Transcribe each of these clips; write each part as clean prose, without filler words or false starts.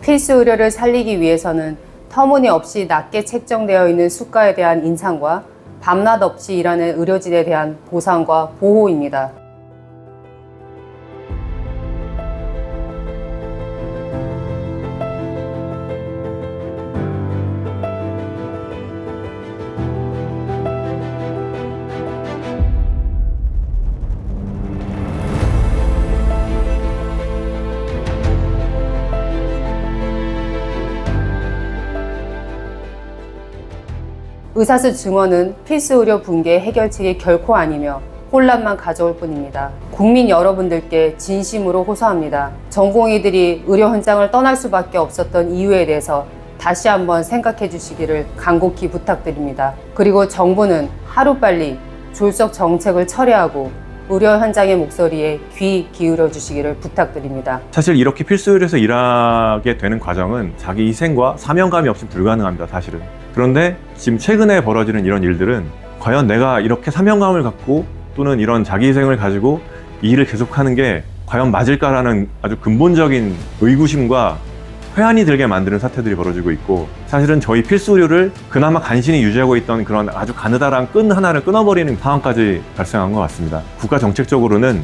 필수 의료를 살리기 위해서는 터무니없이 낮게 책정되어 있는 수가에 대한 인상과 밤낮 없이 일하는 의료진에 대한 보상과 보호입니다. 의사수 증원은 필수 의료 붕괴 해결책이 결코 아니며 혼란만 가져올 뿐입니다. 국민 여러분들께 진심으로 호소합니다. 전공의들이 의료 현장을 떠날 수밖에 없었던 이유에 대해서 다시 한번 생각해 주시기를 간곡히 부탁드립니다. 그리고 정부는 하루빨리 졸속 정책을 철회하고 의료 현장의 목소리에 귀 기울여 주시기를 부탁드립니다. 사실 이렇게 필수 의료에서 일하게 되는 과정은 자기 희생과 사명감이 없으면 불가능합니다, 사실은. 그런데 지금 최근에 벌어지는 이런 일들은 과연 내가 이렇게 사명감을 갖고 또는 이런 자기 희생을 가지고 이 일을 계속하는 게 과연 맞을까라는 아주 근본적인 의구심과 회한이 들게 만드는 사태들이 벌어지고 있고, 사실은 저희 필수 의료를 그나마 간신히 유지하고 있던 그런 아주 가느다란 끈 하나를 끊어버리는 상황까지 발생한 것 같습니다. 국가 정책적으로는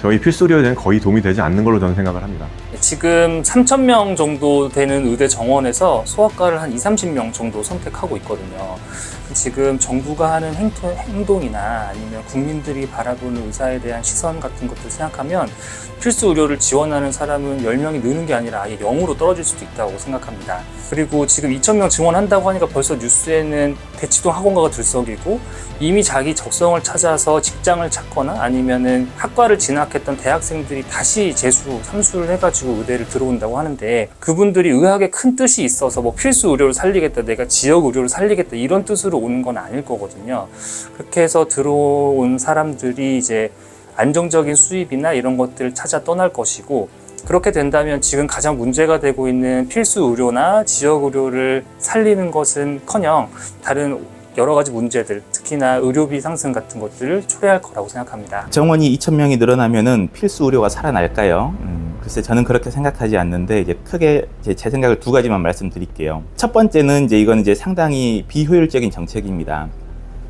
저희 필수 의료에는 거의 도움이 되지 않는 걸로 저는 생각을 합니다. 지금 3,000명 정도 되는 의대 정원에서 소아과를 한 20-30명 정도 선택하고 있거든요. 지금 정부가 하는 행동이나 아니면 국민들이 바라보는 의사에 대한 시선 같은 것들 생각하면 필수 의료를 지원하는 사람은 10명이 느는 게 아니라 아예 0으로 떨어질 수도 있다고 생각합니다. 그리고 지금 2,000명 증원한다고 하니까 벌써 뉴스에는 대치동 학원가가 들썩이고 이미 자기 적성을 찾아서 직장을 찾거나 아니면은 학과를 진학했던 대학생들이 다시 재수, 삼수를 해가지고 의대를 들어온다고 하는데, 그분들이 의학에 큰 뜻이 있어서 뭐 필수 의료를 살리겠다, 내가 지역 의료를 살리겠다 이런 뜻으로 오는 건 아닐 거거든요. 그렇게 해서 들어온 사람들이 이제 안정적인 수입이나 이런 것들을 찾아 떠날 것이고, 그렇게 된다면 지금 가장 문제가 되고 있는 필수 의료나 지역 의료를 살리는 것은커녕 다른 여러 가지 문제들, 특히나 의료비 상승 같은 것들을 초래할 거라고 생각합니다. 정원이 2,000명이 늘어나면은 필수 의료가 살아날까요? 글쎄 저는 그렇게 생각하지 않는데, 이제 크게 제 생각을 두 가지만 말씀드릴게요. 첫 번째는 이건 상당히 비효율적인 정책입니다.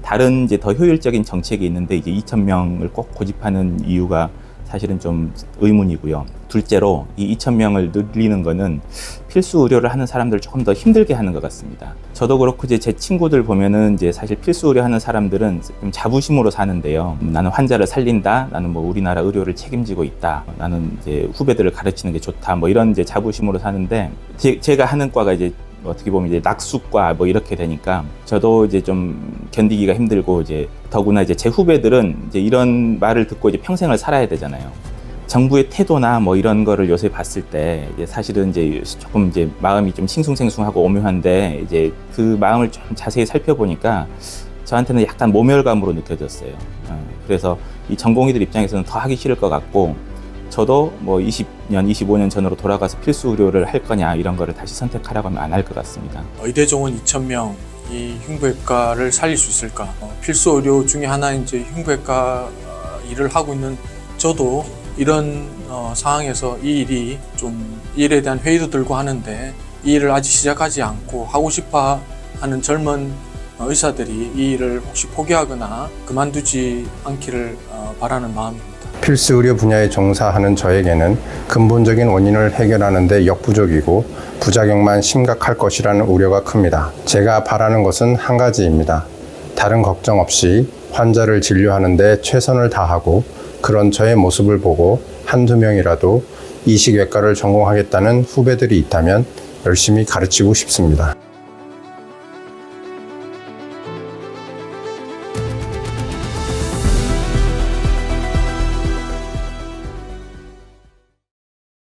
다른 더 효율적인 정책이 있는데 2,000명을 꼭 고집하는 이유가 사실은 좀 의문이고요. 둘째로 이 2,000명을 늘리는 거는 필수 의료를 하는 사람들을 조금 더 힘들게 하는 것 같습니다. 저도 그렇고 제 친구들 보면은 사실 필수 의료 하는 사람들은 좀 자부심으로 사는데요. 나는 환자를 살린다. 나는 뭐 우리나라 의료를 책임지고 있다. 나는 후배들을 가르치는 게 좋다. 뭐 이런 자부심으로 사는데, 제가 하는 과가 어떻게 보면 낙수과 뭐 이렇게 되니까 저도 좀 견디기가 힘들고, 더구나 제 후배들은 이런 말을 듣고 평생을 살아야 되잖아요. 정부의 태도나 뭐 이런 거를 요새 봤을 때 사실은 조금 마음이 좀 싱숭생숭하고 오묘한데, 그 마음을 좀 자세히 살펴보니까 저한테는 약간 모멸감으로 느껴졌어요. 그래서 이 전공의들 입장에서는 더 하기 싫을 것 같고, 저도 뭐 20년, 25년 전으로 돌아가서 필수 의료를 할 거냐 이런 거를 다시 선택하라고 하면 안 할 것 같습니다. 의대 정원 2,000명, 이 흉부외과를 살릴 수 있을까? 필수 의료 중에 하나인 흉부외과 일을 하고 있는 저도 이런 상황에서 이 일에 대한 회의도 들고 하는데, 이 일을 아직 시작하지 않고 하고 싶어 하는 젊은 의사들이 이 일을 혹시 포기하거나 그만두지 않기를 바라는 마음입니다. 필수 의료 분야에 종사하는 저에게는 근본적인 원인을 해결하는 데 역부족이고 부작용만 심각할 것이라는 우려가 큽니다. 제가 바라는 것은 한 가지입니다. 다른 걱정 없이 환자를 진료하는 데 최선을 다하고, 그런 저의 모습을 보고 한두 명이라도 이식외과를 전공하겠다는 후배들이 있다면 열심히 가르치고 싶습니다.